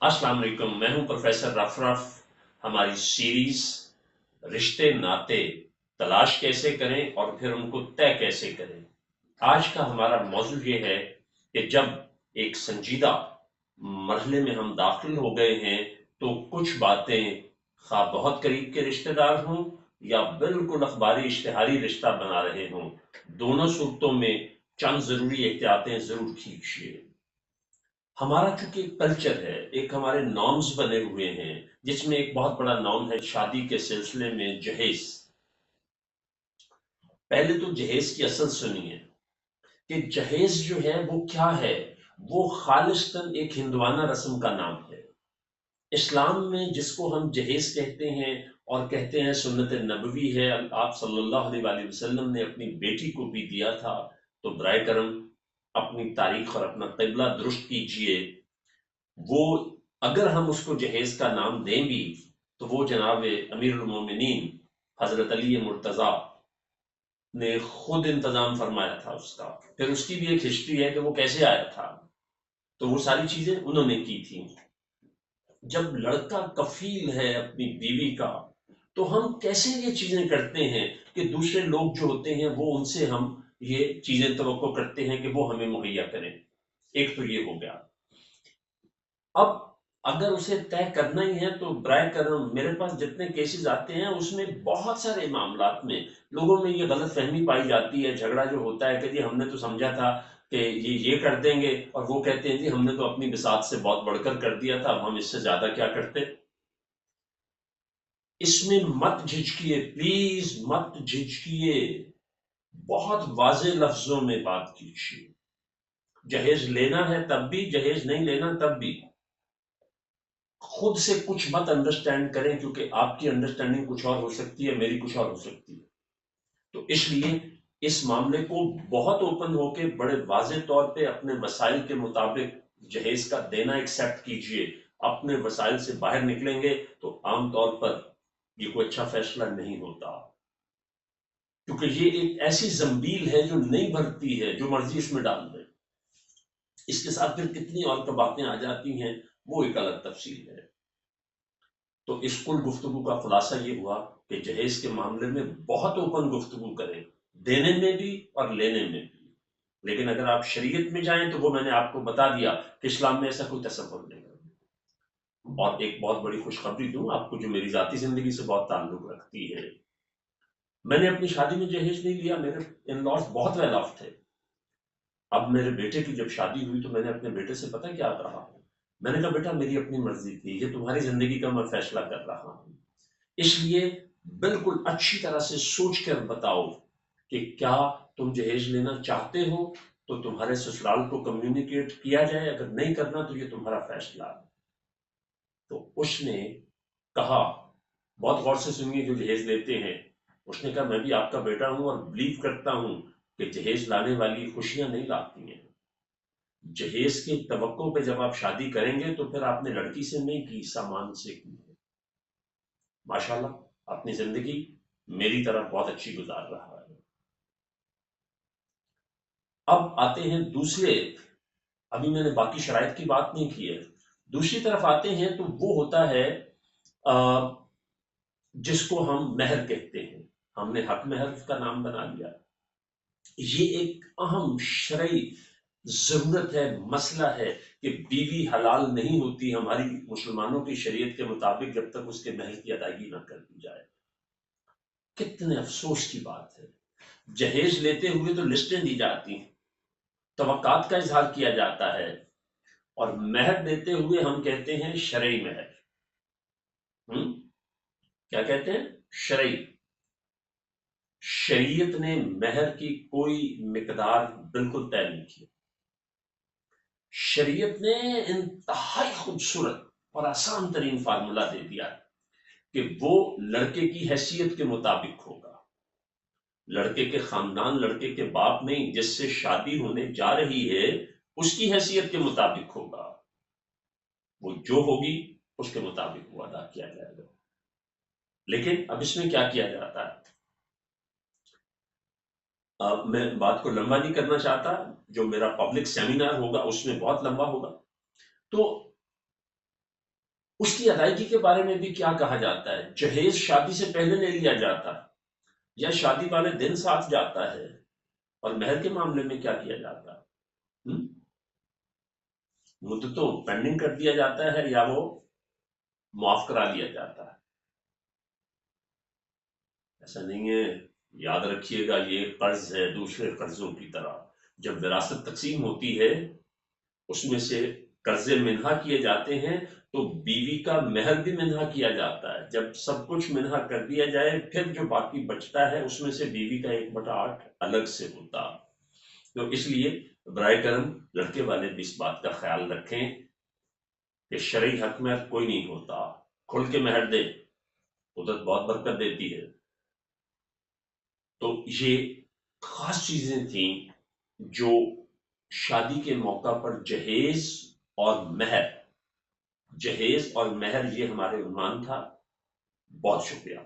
अस्सलाम वालेकुम। मैं हूं प्रोफेसर रफरफ। हमारी सीरीज रिश्ते नाते तलाश कैसे करें और फिर उनको तय कैसे करें। आज का हमारा मौजू ये है कि जब एक संजीदा मरहले में हम दाखिल हो गए हैं तो कुछ बातें खा बहुत करीब के रिश्तेदार हों या बिल्कुल अखबारी इश्तिहारी रिश्ता बना रहे हों, दोनों सूरतों में चंद जरूरी एहतियातें जरूर खींचिए। हमारा चूंकि एक कल्चर है, एक हमारे नॉर्म्स बने हुए हैं, जिसमें एक बहुत बड़ा नॉर्म है शादी के सिलसिले में जहेज। पहले तो जहेज की असल सुनिए कि जहेज जो है वो क्या है। वो खालिस्तन एक हिंदवाना रस्म का नाम है। इस्लाम में जिसको हम जहेज कहते हैं और कहते हैं सुन्नत नबवी है, आप सल्लल्लाहु अलैहि वसल्लम ने अपनी बेटी को भी दिया था। तो बराए करम अपनी तारीख और अपना किबला दुरुस्त कीजिए। वो अगर हम उसको जहेज का नाम दें भी तो वो जनाब अमीरुल मोमिनीन हजरत अली मुर्तजा ने खुद इंतजाम फरमाया था उसका। फिर उसकी भी एक हिस्ट्री है कि वो कैसे आया था। तो वो सारी चीजें उन्होंने की थी। जब लड़का कफील है अपनी बीवी का, तो हम कैसे ये चीजें करते हैं कि दूसरे लोग जो होते हैं वो उनसे हम ये चीजें तवक्को करते हैं कि वो हमें मुहैया करें। एक तो ये हो गया। अब अगर उसे तय करना ही है तो ब्राय करम, मेरे पास जितने केसेस आते हैं उसमें बहुत सारे मामलात में लोगों में ये गलत फहमी पाई जाती है। झगड़ा जो होता है कि जी हमने तो समझा था कि ये कर देंगे, और वो कहते हैं जी हमने तो अपनी बिसात से बहुत बढ़कर कर दिया था, अब हम इससे ज्यादा क्या करते। इसमें मत झिझकिए, प्लीज मत झिझकिए। बहुत वाजे लफ्जों में बात कीजिए। जहेज लेना है तब भी, जहेज नहीं लेना तब भी। खुद से कुछ मत अंडरस्टैंड करें, क्योंकि आपकी अंडरस्टैंडिंग कुछ और हो सकती है, मेरी कुछ और हो सकती है। तो इसलिए इस मामले को बहुत ओपन होके बड़े वाजे तौर पे अपने वसाइल के मुताबिक जहेज का देना एक्सेप्ट कीजिए। अपने वसाइल से बाहर निकलेंगे तो आमतौर पर ये कोई अच्छा फैसला नहीं होता, क्योंकि ये एक ऐसी जंबील है जो नहीं भरती है, जो मर्जी इसमें डाल दे। इसके साथ फिर कितनी और बातें आ जाती हैं, वो एक अलग तफसील है। तो इस कुल गुफ्तगू का खुलासा ये हुआ कि जहेज के मामले में बहुत ओपन गुफ्तगू करें, देने में भी और लेने में भी। लेकिन अगर आप शरीयत में जाएं तो वो मैंने आपको बता दिया कि इस्लाम में ऐसा कोई तसव्वुर नहीं है। और एक बहुत बड़ी खुशखबरी दूं आपको जो मेरी जाती जिंदगी से बहुत ताल्लुक रखती है। मैंने अपनी शादी में जहेज नहीं लिया, मेरे इन लॉज बहुत वेल ऑफ थे। अब मेरे बेटे की जब शादी हुई तो मैंने अपने बेटे से पता क्या कहा। मैंने कहा बेटा मेरी अपनी मर्जी थी, ये तुम्हारी जिंदगी का मैं फैसला कर रहा हूं, इसलिए बिल्कुल अच्छी तरह से सोच कर बताओ कि क्या तुम जहेज लेना चाहते हो, तो तुम्हारे ससुराल को कम्युनिकेट किया जाए, अगर नहीं करना तो ये तुम्हारा फैसला है। तो उसने कहा, बहुत गौर से सुनिए जो जहेज लेते हैं, उसने कहा मैं भी आपका बेटा हूं और बिलीव करता हूं कि जहेज लाने वाली खुशियां नहीं लाती हैं। जहेज की तवक्को पे जब आप शादी करेंगे तो फिर आपने लड़की से नहीं की, सामान से की है। माशाल्लाह अपनी जिंदगी मेरी तरफ बहुत अच्छी गुजार रहा है। अब आते हैं दूसरे, अभी मैंने बाकी शराइत की बात नहीं की है। दूसरी तरफ आते हैं तो वो होता है अ, जिसको हम महर कहते हैं। हमने हक महर का नाम बना लिया। ये एक अहम शरई जरूरत है, मसला है कि बीवी हलाल नहीं होती हमारी मुसलमानों की शरीयत के मुताबिक जब तक उसके महर की अदायगी ना कर दी जाए। कितने अफसोस की बात है। जहेज लेते हुए तो लिस्टें दी जाती हैं, तवक्कात का इजहार किया जाता है, और महर देते हुए हम कहते हैं शरई महर। हम्म, क्या कहते हैं? शरई। शरीयत ने महर की कोई मिकदार बिल्कुल तय नहीं की। शरीयत ने इंतहाई खूबसूरत और आसान तरीन फार्मूला दे दिया कि वो लड़के की हैसियत के मुताबिक होगा। लड़के के खानदान, लड़के के बाप में जिससे शादी होने जा रही है, उसकी हैसियत के मुताबिक होगा। वो जो होगी उसके मुताबिक वो अदा किया जाएगा। लेकिन अब इसमें क्या किया जाता है, अब मैं बात को लंबा नहीं करना चाहता, जो मेरा पब्लिक सेमिनार होगा उसमें बहुत लंबा होगा। तो اس کی ادائیگی کے بارے میں بھی کیا کہا جاتا ہے؟ جہیز شادی سے پہلے نہیں لیا جاتا یا شادی والے دن ساتھ جاتا ہے؟ اور مہر کے معاملے میں کیا کیا جاتا ہے؟ مدتوں پینڈنگ کر دیا جاتا ہے یا وہ معاف کرا لیا جاتا ہے؟ ایسا نہیں ہے، یاد رکھیے گا یہ قرض ہے دوسرے قرضوں کی طرح. جب وراثت تقسیم ہوتی ہے اس میں سے قرضے منہا کیے جاتے ہیں تو بیوی کا مہر بھی منہا کیا جاتا ہے. جب سب کچھ منہا کر دیا جائے پھر جو باقی بچتا ہے اس میں سے بیوی کا 1/8 الگ سے ہوتا. تو اس لیے برائے کرم لڑکے والے بھی اس بات کا خیال رکھیں کہ شرعی حق میں کوئی نہیں ہوتا. کھل کے مہر دے، قدرت بہت برکت دیتی ہے. تو یہ خاص چیزیں تھیں جو شادی کے موقع پر جہیز اور مہر یہ ہمارے عنوان تھا. بہت شکریہ.